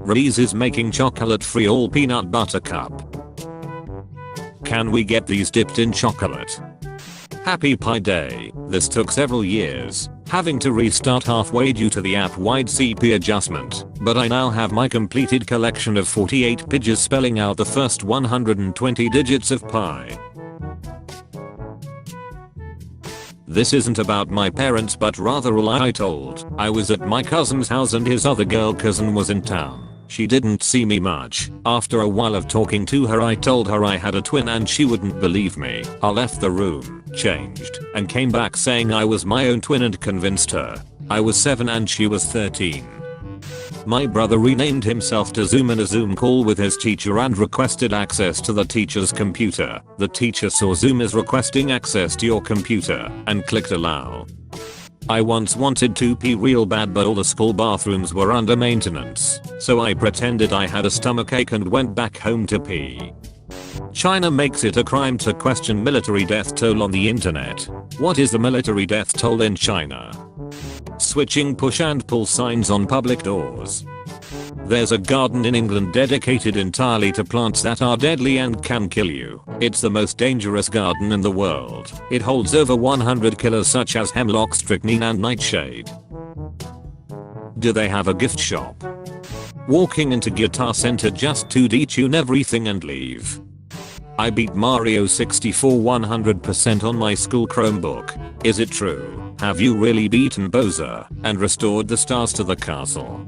Reese is making chocolate-free all peanut butter cup. Can we get these dipped in chocolate? Happy Pi Day. This took several years, having to restart halfway due to the app-wide CP adjustment, but I now have my completed collection of 48 pages spelling out the first 120 digits of pi. This isn't about my parents but rather a lie I told. I was at my cousin's house and his other girl cousin was in town. She didn't see me much. After a while of talking to her I told her I had a twin and she wouldn't believe me. I left the room, changed, and came back saying I was my own twin and convinced her. I was 7 and she was 13. My brother renamed himself to Zoom in a Zoom call with his teacher and requested access to the teacher's computer. The teacher saw Zoom is requesting access to your computer and clicked allow. I once wanted to pee real bad but all the school bathrooms were under maintenance, so I pretended I had a stomachache and went back home to pee. China makes it a crime to question military death toll on the internet. What is the military death toll in China? Switching push and pull signs on public doors. There's a garden in England dedicated entirely to plants that are deadly and can kill you. It's the most dangerous garden in the world. It holds over 100 killers such as hemlock, strychnine and nightshade. Do they have a gift shop? Walking into Guitar Center just to detune everything and leave. I beat Mario 64 100% on my school Chromebook. Is it true? Have you really beaten Bowser and restored the stars to the castle?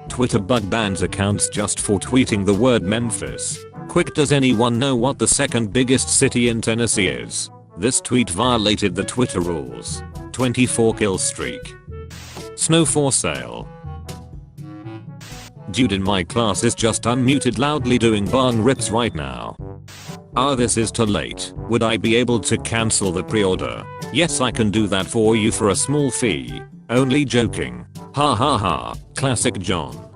Twitter bug bans accounts just for tweeting the word Memphis. Quick, does anyone know what the second biggest city in Tennessee is? This tweet violated the Twitter rules. 24 kill streak. Snow for sale. Dude in my class is just unmuted loudly doing barn rips right now. This is too late. Would I be able to cancel the pre-order? Yes, I can do that for you for a small fee. Only joking. Ha ha ha. Classic John.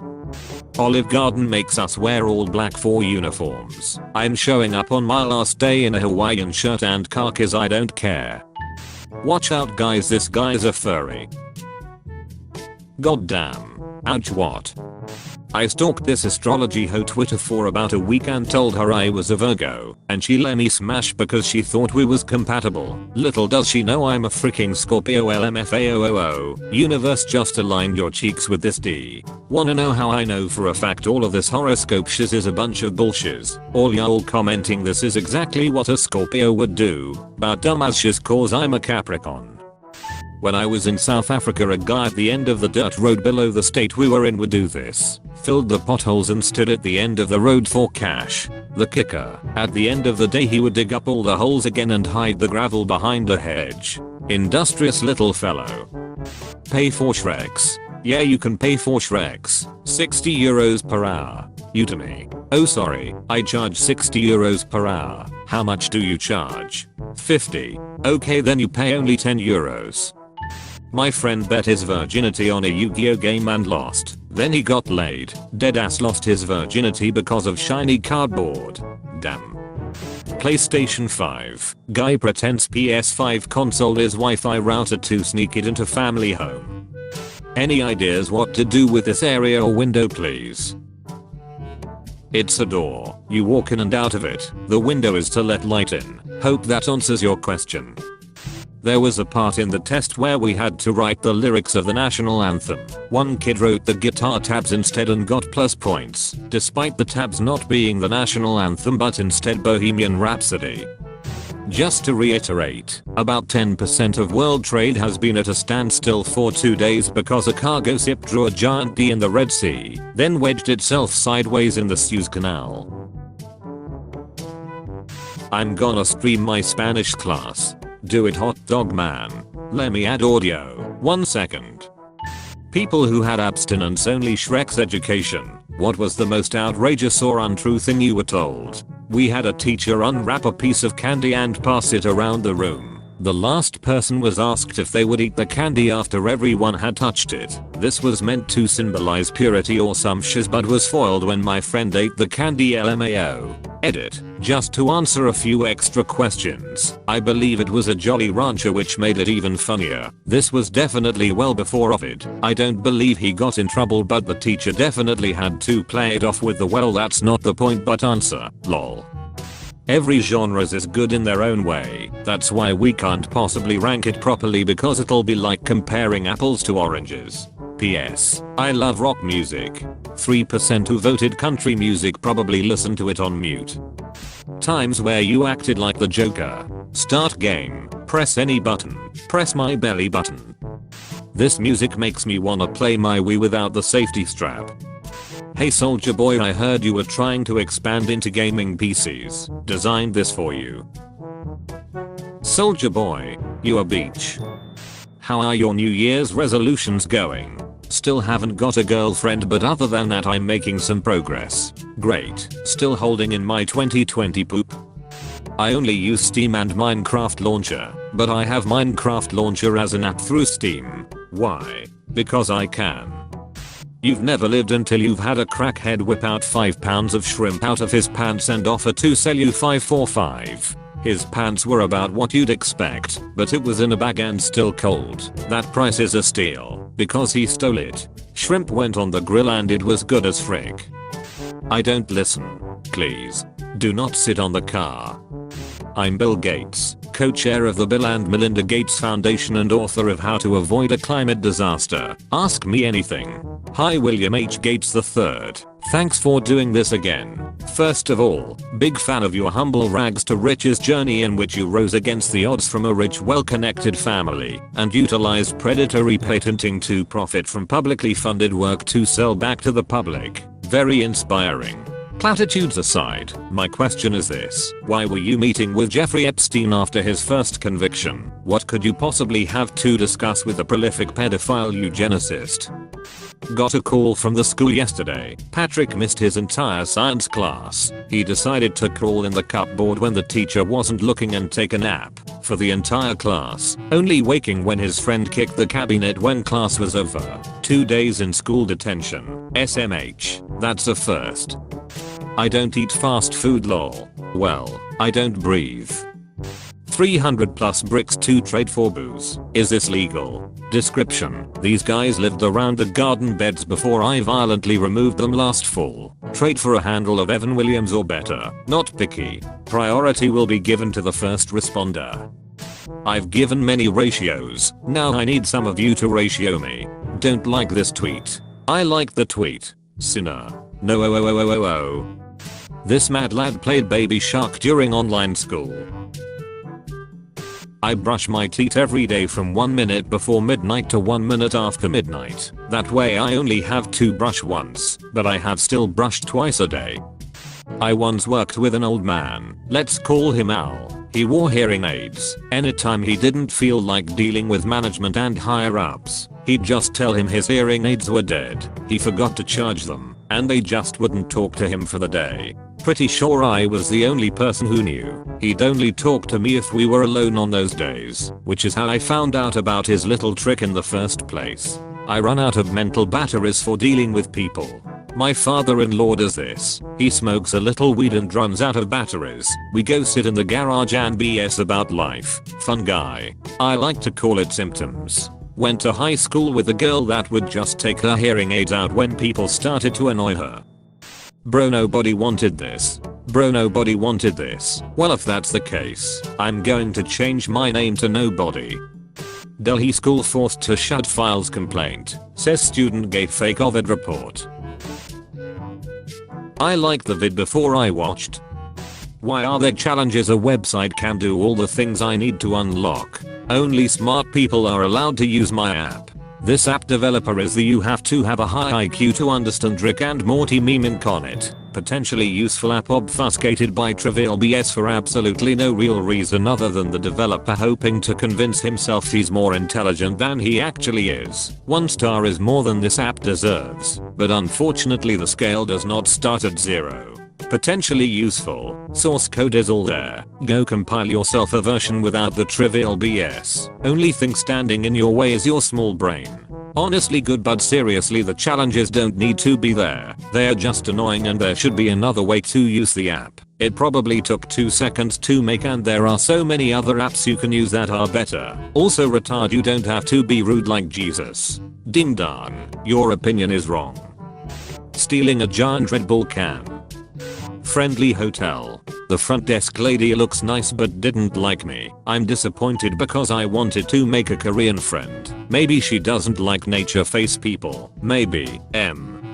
Olive Garden makes us wear all black for uniforms. I'm showing up on my last day in a Hawaiian shirt and khakis. I don't care. Watch out guys, this guy's a furry. Goddamn. Ouch, what? I stalked this astrology ho Twitter for about a week and told her I was a Virgo, and she let me smash because she thought we was compatible. Little does she know I'm a freaking Scorpio LMFAOOO. Universe just aligned your cheeks with this D. Wanna know how I know for a fact all of this horoscope shiz is a bunch of bullshiz? All y'all commenting this is exactly what a Scorpio would do, but dumbass shiz cause I'm a Capricorn. When I was in South Africa, a guy at the end of the dirt road below the state we were in would do this. Filled the potholes and stood at the end of the road for cash. The kicker, at the end of the day he would dig up all the holes again and hide the gravel behind a hedge. Industrious little fellow. Pay for Shreks. Yeah, you can pay for Shreks. 60 euros per hour. Udemy. Oh sorry, I charge 60 euros per hour. How much do you charge? 50. Okay, then you pay only 10 euros. My friend bet his virginity on a Yu-Gi-Oh game and lost. Then he got laid. Deadass lost his virginity because of shiny cardboard. Damn. PlayStation 5. Guy pretends PS5 console is Wi-Fi router to sneak it into family home. Any ideas what to do with this area or window please? It's a door. You walk in and out of it. The window is to let light in. Hope that answers your question. There was a part in the test where we had to write the lyrics of the national anthem. One kid wrote the guitar tabs instead and got plus points, despite the tabs not being the national anthem but instead Bohemian Rhapsody. Just to reiterate, about 10% of world trade has been at a standstill for 2 days because a cargo ship drew a giant D in the Red Sea, then wedged itself sideways in the Suez Canal. I'm gonna stream my Spanish class. Do it, hot dog man. Let me add audio. 1 second. People who had abstinence only Shrek's education. What was the most outrageous or untrue thing you were told? We had a teacher unwrap a piece of candy and pass it around the room. The last person was asked if they would eat the candy after everyone had touched it. This was meant to symbolize purity or some shiz but was foiled when my friend ate the candy LMAO. Edit. Just to answer a few extra questions. I believe it was a Jolly Rancher, which made it even funnier. This was definitely well before Ovid. I don't believe he got in trouble, but the teacher definitely had to play it off with the well that's not the point but answer. Lol. Every genre is good in their own way. That's why we can't possibly rank it properly, because it'll be like comparing apples to oranges. PS. I love rock music. 3% who voted country music probably listen to it on mute. Times where you acted like the Joker. Start game. Press any button. Press my belly button. This music makes me wanna play my Wii without the safety strap. Hey Soldier Boy, I heard you were trying to expand into gaming PCs. Designed this for you. Soldier Boy, you a beach. How are your New Year's resolutions going? Still haven't got a girlfriend, but other than that I'm making some progress. Great. Still holding in my 2020 poop. I only use Steam and Minecraft Launcher, but I have Minecraft Launcher as an app through Steam. Why? Because I can. You've never lived until you've had a crackhead whip out 5 pounds of shrimp out of his pants and offer to sell you 5 for 5. His pants were about what you'd expect, but it was in a bag and still cold. That price is a steal, because he stole it. Shrimp went on the grill and it was good as frick. I don't listen. Please. Do not sit on the car. I'm Bill Gates, co-chair of the Bill and Melinda Gates Foundation and author of How to Avoid a Climate Disaster. Ask me anything. Hi William H. Gates III. Thanks for doing this again. First of all, big fan of your humble rags to riches journey, in which you rose against the odds from a rich, well-connected family and utilized predatory patenting to profit from publicly funded work to sell back to the public. Very inspiring. Platitudes aside, my question is this: why were you meeting with Jeffrey Epstein after his first conviction? What could you possibly have to discuss with a prolific pedophile eugenicist? Got a call from the school yesterday. Patrick missed his entire science class. He decided to crawl in the cupboard when the teacher wasn't looking and take a nap for the entire class, only waking when his friend kicked the cabinet when class was over. 2 days in school detention. SMH. That's a first. I don't eat fast food lol. Well, I don't breathe. 300 plus bricks to trade for booze. Is this legal? Description: these guys lived around the garden beds before I violently removed them last fall. Trade for a handle of Evan Williams or better. Not picky. Priority will be given to the first responder. I've given many ratios. Now I need some of you to ratio me. Don't like this tweet. I like the tweet. Sinner. No oh oh oh oh oh oh. This mad lad played Baby Shark during online school. I brush my teeth every day from 1 minute before midnight to 1 minute after midnight. That way I only have to brush once, but I have still brushed twice a day. I once worked with an old man, let's call him Al. He wore hearing aids. Anytime he didn't feel like dealing with management and higher ups, he'd just tell him his hearing aids were dead. He forgot to charge them, and they just wouldn't talk to him for the day. Pretty sure I was the only person who knew. He'd only talk to me if we were alone on those days, which is how I found out about his little trick in the first place. I run out of mental batteries for dealing with people. My father-in-law does this. He smokes a little weed and runs out of batteries. We go sit in the garage and BS about life. Fun guy. I like to call it symptoms. Went to high school with a girl that would just take her hearing aids out when people started to annoy her. Bro, nobody wanted this. Bro, nobody wanted this. Well, if that's the case, I'm going to change my name to Nobody. Delhi school forced to shut files complaint. Says student gave fake Ovid report. I liked the vid before I watched. Why are there challenges? A website can do all the things I need to unlock. Only smart people are allowed to use my app. This app developer is the you have to have a high IQ to understand Rick and Morty meme incarnate. Potentially useful app obfuscated by trivial BS for absolutely no real reason other than the developer hoping to convince himself he's more intelligent than he actually is. 1 star is more than this app deserves, but unfortunately the scale does not start at 0. Potentially useful. Source code is all there. Go compile yourself a version without the trivial BS. Only thing standing in your way is your small brain. Honestly good, but seriously the challenges don't need to be there. They are just annoying and there should be another way to use the app. It probably took 2 seconds to make and there are so many other apps you can use that are better. Also retard, you don't have to be rude like Jesus. Ding dong, your opinion is wrong. Stealing a giant Red Bull can. Friendly hotel. The front desk lady looks nice but didn't like me. I'm disappointed because I wanted to make a Korean friend. Maybe she doesn't like nature face people. Maybe.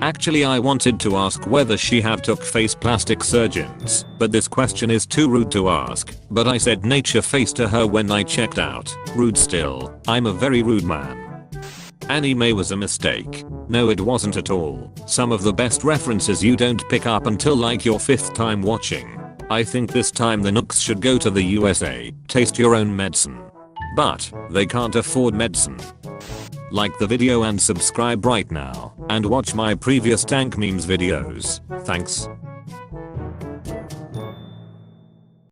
Actually I wanted to ask whether she have took face plastic surgeons, but this question is too rude to ask. But I said nature face to her when I checked out. Rude still. I'm a very rude man. Anime was a mistake. No, it wasn't at all. Some of the best references you don't pick up until like your 5th time watching. I think this time the Nooks should go to the USA. Taste your own medicine. But they can't afford medicine. Like the video and subscribe right now and watch my previous dank memes videos. Thanks.